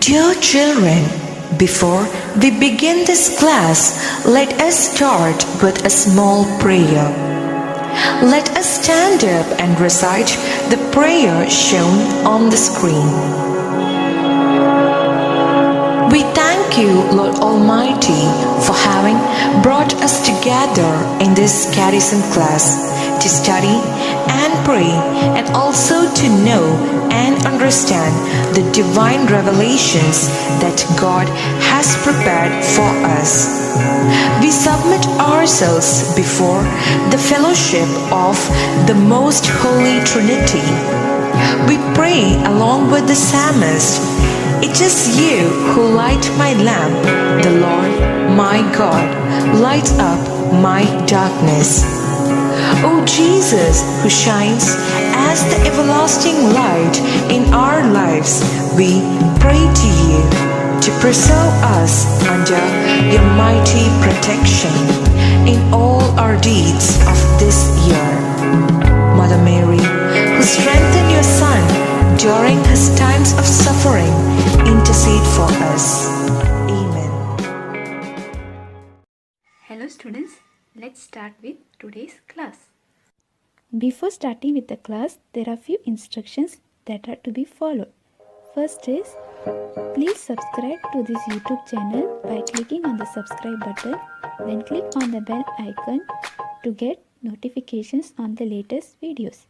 Dear children, before we begin this class, let us start with a small prayer. Let us stand up and recite the prayer shown on the screen. We thank you, Lord Almighty, for having brought us together in this catechism class to study and pray and also to know and understand the divine revelations that God has prepared for us. We submit ourselves before the fellowship of the Most Holy Trinity. We pray along with the psalmist, "It is you who light my lamp, the Lord my God lights up my darkness." O Jesus, who shines as the everlasting light in our lives, we pray to you to preserve us under your mighty protection in all our deeds of this year. Mother Mary, who strengthened your Son during his times of suffering, intercede for us. Amen. Hello students, let's start with today's class. Before starting with the class, there are few instructions that are to be followed. First is, please subscribe to this YouTube channel by clicking on the subscribe button, then click on the bell icon to get notifications on the latest videos.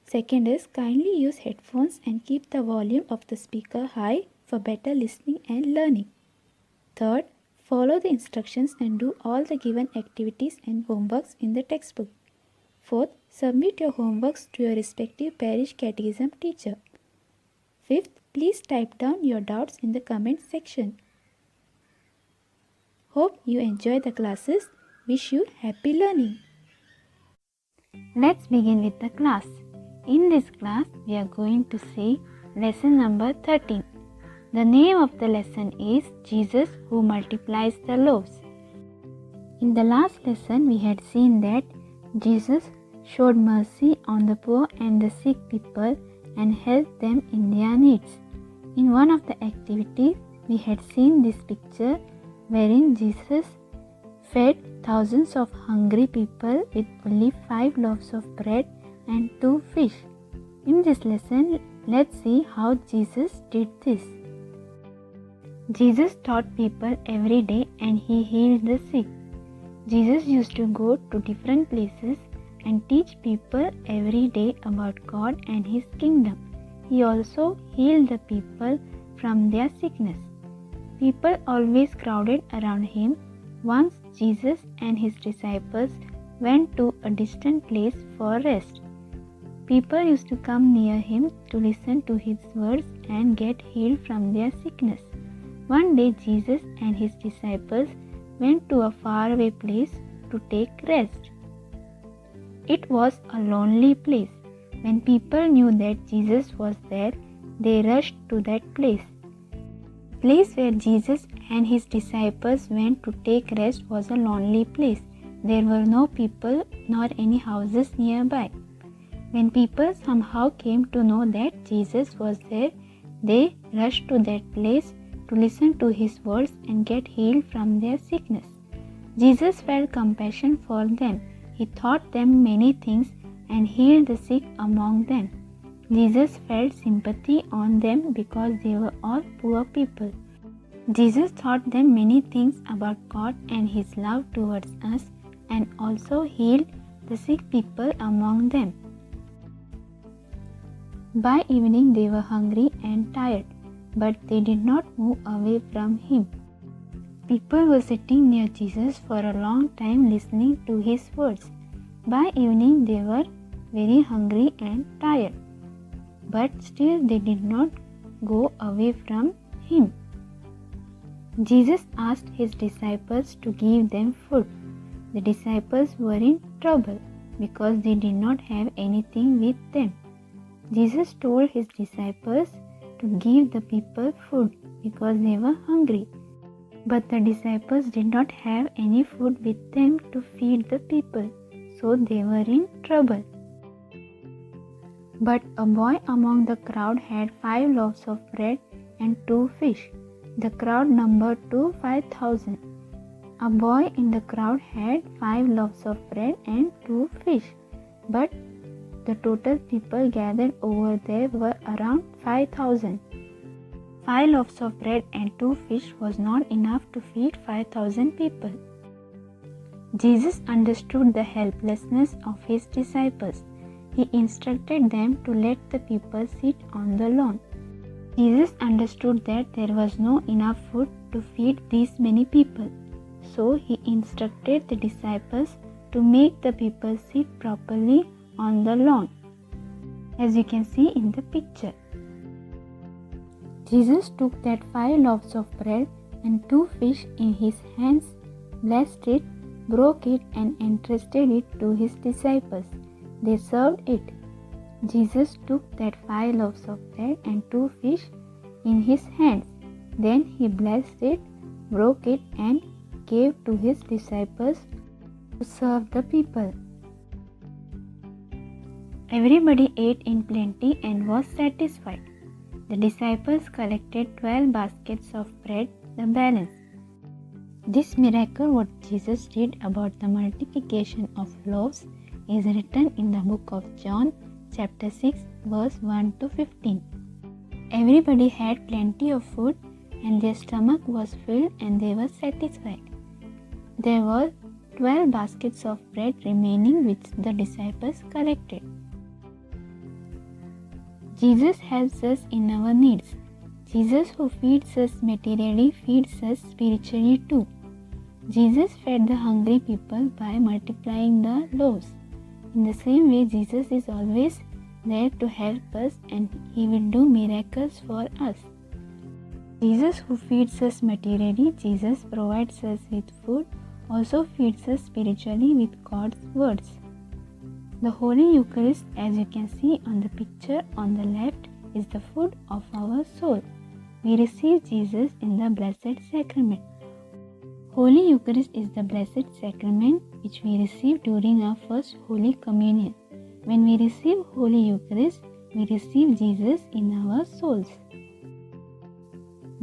Second is, kindly use headphones and keep the volume of the speaker high for better listening and learning. Third, follow the instructions and do all the given activities and homeworks in the textbook. Fourth, submit your homeworks to your respective parish catechism teacher. Fifth, please type down your doubts in the comment section. Hope you enjoy the classes. Wish you happy learning. Let's begin with the class. In this class, we are going to say lesson number 13. The name of the lesson is Jesus who multiplies the loaves. In the last lesson, we had seen that Jesus showed mercy on the poor and the sick people and helped them in their needs. In one of the activities, we had seen this picture wherein Jesus fed thousands of hungry people with only 5 loaves of bread and 2 fish. In this lesson, let's see how Jesus did this. Jesus taught people every day and he healed the sick. Jesus used to go to different places and teach people every day about God and his kingdom. He also healed the people from their sickness. People always crowded around him. Once Jesus and his disciples went to a distant place for rest. People used to come near him to listen to his words and get healed from their sickness. One day Jesus and his disciples went to a faraway place to take rest. It was a lonely place. When people knew that Jesus was there, they rushed to that place. The place where Jesus and his disciples went to take rest was a lonely place. There were no people nor any houses nearby. When people somehow came to know that Jesus was there, they rushed to that place to listen to his words and get healed from their sickness. Jesus felt compassion for them. He taught them many things and healed the sick among them. Jesus felt sympathy on them because they were all poor people. Jesus taught them many things about God and his love towards us and also healed the sick people among them. By evening they were hungry and tired, but they did not move away from him. People were sitting near Jesus for a long time listening to his words. By evening they were very hungry and tired, but still they did not go away from him. Jesus asked his disciples to give them food. The disciples were in trouble because they did not have anything with them. Jesus told his disciples to give the people food because they were hungry. But the disciples did not have any food with them to feed the people, so they were in trouble. But a boy among the crowd had 5 loaves of bread and 2 fish. The crowd numbered to 5,000. A boy in the crowd had 5 loaves of bread and 2 fish, but the total people gathered over there were around 5,000. 5 loaves of bread and 2 fish was not enough to feed 5,000 people. Jesus understood the helplessness of his disciples. He instructed them to let the people sit on the lawn. Jesus understood that there was not enough food to feed these many people. So he instructed the disciples to make the people sit properly on the lawn, as you can see in the picture. Jesus took that 5 loaves of bread and 2 fish in his hands, blessed it, broke it, and entrusted it to his disciples. They served it. Jesus took that 5 loaves of bread and 2 fish in his hands. Then he blessed it, broke it, and gave to his disciples to serve the people. Everybody ate in plenty and was satisfied. The disciples collected 12 baskets of bread, the balance. This miracle, what Jesus did about the multiplication of loaves, is written in the book of John, chapter 6, verse 1 to 15. Everybody had plenty of food, and their stomach was filled and they were satisfied. There were 12 baskets of bread remaining, which the disciples collected. Jesus helps us in our needs. Jesus, who feeds us materially, feeds us spiritually too. Jesus fed the hungry people by multiplying the loaves. In the same way, Jesus is always there to help us, and he will do miracles for us. Jesus, who feeds us materially, Jesus provides us with food, also feeds us spiritually with God's words. The Holy Eucharist, as you can see on the picture on the left, is the food of our soul. We receive Jesus in the Blessed Sacrament. Holy Eucharist is the Blessed Sacrament which we receive during our first Holy Communion. When we receive Holy Eucharist, we receive Jesus in our souls.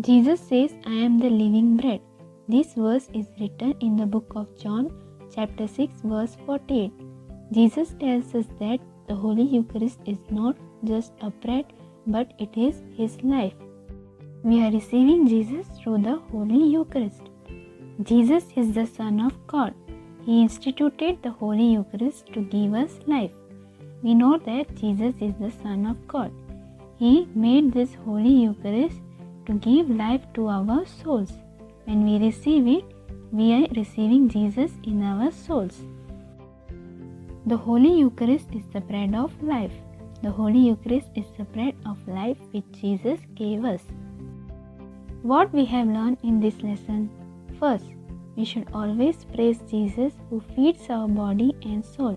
Jesus says, "I am the living bread." This verse is written in the book of John, chapter 6, verse 48. Jesus tells us that the Holy Eucharist is not just a bread, but it is His life. We are receiving Jesus through the Holy Eucharist. Jesus is the Son of God. He instituted the Holy Eucharist to give us life. We know that Jesus is the Son of God. He made this Holy Eucharist to give life to our souls. When we receive it, we are receiving Jesus in our souls. The Holy Eucharist is the bread of life. The Holy Eucharist is the bread of life which Jesus gave us. What we have learned in this lesson? First, we should always praise Jesus who feeds our body and soul.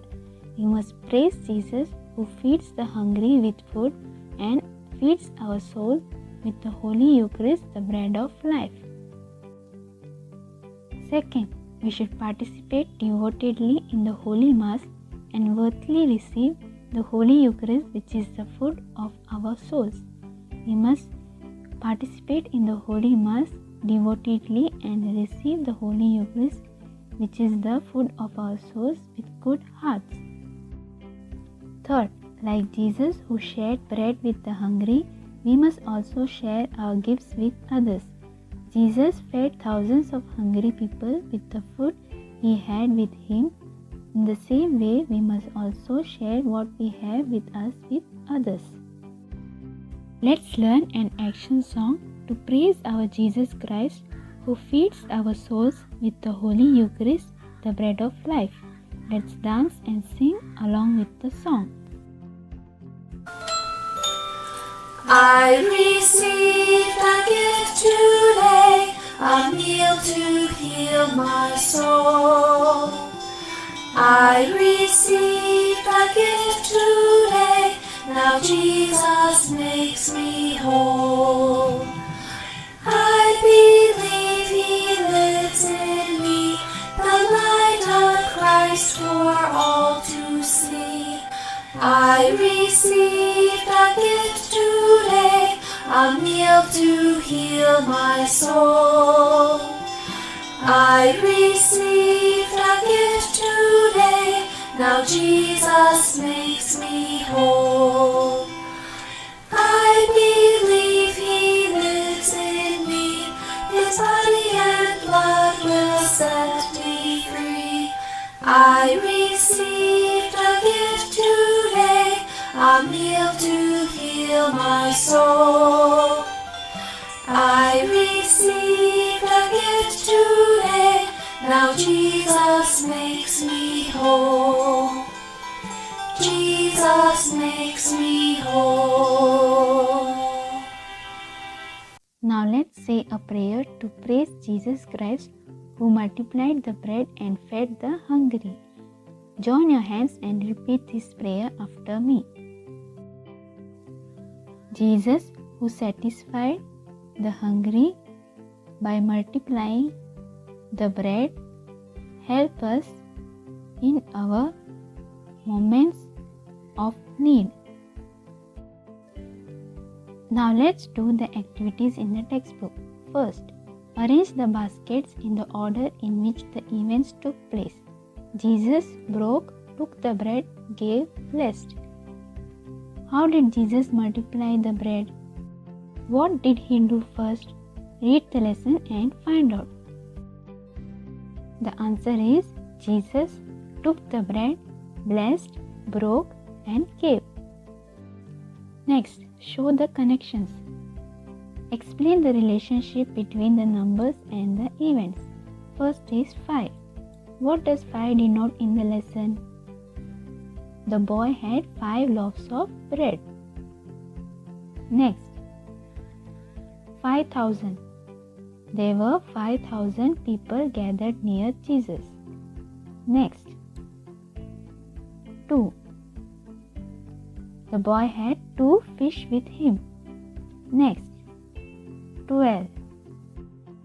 We must praise Jesus who feeds the hungry with food and feeds our soul with the Holy Eucharist, the bread of life. Second, we should participate devotedly in the Holy Mass and worthily receive the Holy Eucharist, which is the food of our souls. We must participate in the Holy Mass devotedly and receive the Holy Eucharist, which is the food of our souls, with good hearts. Third, like Jesus who shared bread with the hungry, we must also share our gifts with others. Jesus fed thousands of hungry people with the food he had with him. In the same way, we must also share what we have with us with others. Let's learn an action song to praise our Jesus Christ who feeds our souls with the Holy Eucharist, the bread of life. Let's dance and sing along with the song. I received a gift today, a meal to heal my soul. I received a gift today, now Jesus makes me whole. I believe He lives in me, the light of Christ for all to see. I received a gift today, a meal to heal my soul. I received a gift today, now Jesus makes me whole. I believe He lives in me, His body and blood will set me free. I received a gift today, a meal to heal my soul. I received a gift today, now Jesus makes me whole. Jesus makes me whole. Now let's say a prayer to praise Jesus Christ who multiplied the bread and fed the hungry. Join your hands and repeat this prayer after me. Jesus who satisfied the hungry by multiplying the bread, help us in our moments of need. Now let's do the activities in the textbook. First, arrange the baskets in the order in which the events took place. Jesus broke, took the bread, gave, blessed. How did Jesus multiply the bread? What did He do first? Read the lesson and find out. The answer is Jesus took the bread, blessed, broke, and gave. Next, show the connections. Explain the relationship between the numbers and the events. First is 5. What does 5 denote in the lesson? The boy had 5 loaves of bread. Next, 5,000. There were 5,000 people gathered near Jesus. Next, 2. The boy had 2 fish with him. Next, 12.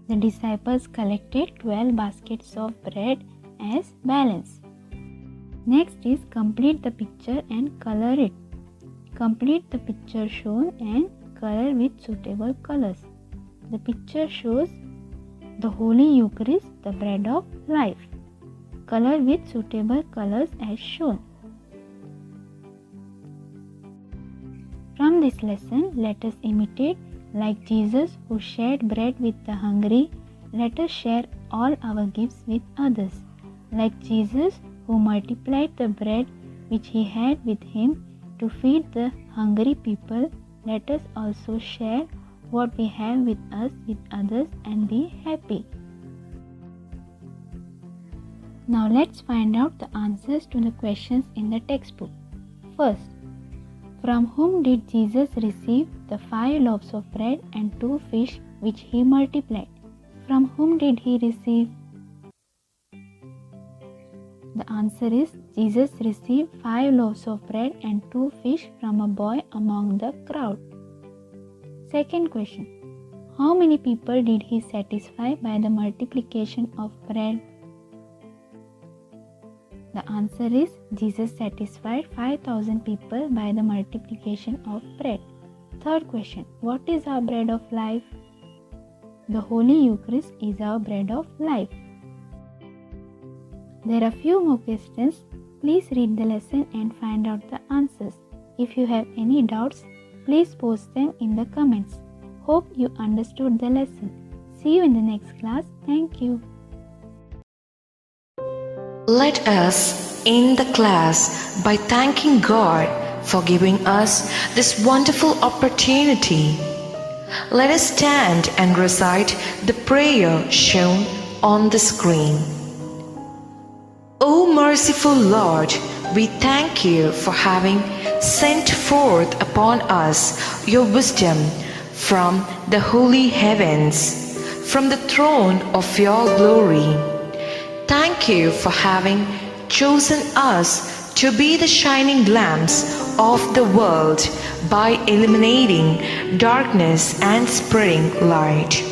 The disciples collected 12 baskets of bread as balance. Next is complete the picture and color it. Complete the picture shown and color with suitable colors. The picture shows the Holy Eucharist, the bread of life. Color with suitable colors as shown. From this lesson, let us imitate like Jesus who shared bread with the hungry. Let us share all our gifts with others. Like Jesus who multiplied the bread which He had with Him to feed the hungry people, let us also share what we have with us with others and be happy. Now let's find out the answers to the questions in the textbook. First, from whom did Jesus receive the 5 loaves of bread and 2 fish which He multiplied? From whom did He receive? The answer is Jesus received 5 loaves of bread and 2 fish from a boy among the crowd. Second question. How many people did He satisfy by the multiplication of bread? The answer is Jesus satisfied 5,000 people by the multiplication of bread. Third question. What is our bread of life? The Holy Eucharist is our bread of life. There are few more questions. Please read the lesson and find out the answers. If you have any doubts, please post them in the comments. Hope you understood the lesson. See you in the next class. Thank you. Let us end the class by thanking God for giving us this wonderful opportunity. Let us stand and recite the prayer shown on the screen. O merciful Lord, we thank You for having sent forth upon us Your wisdom from the holy heavens, from the throne of Your glory. Thank You for having chosen us to be the shining lamps of the world by illuminating darkness and spreading light.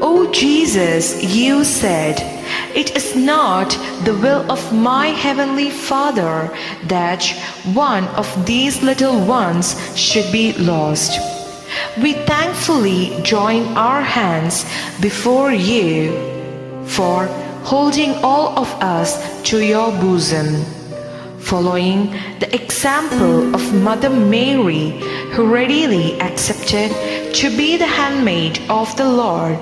O Jesus, You said, "It is not the will of my heavenly Father that one of these little ones should be lost." we thankfully join our hands before you for holding all of us to your bosom. Following the example of Mother Mary, who readily accepted to be the handmaid of the Lord,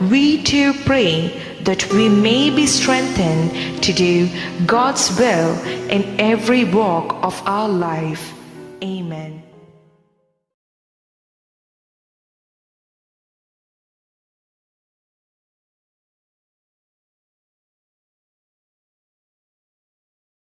we too pray that we may be strengthened to do God's will in every walk of our life. Amen.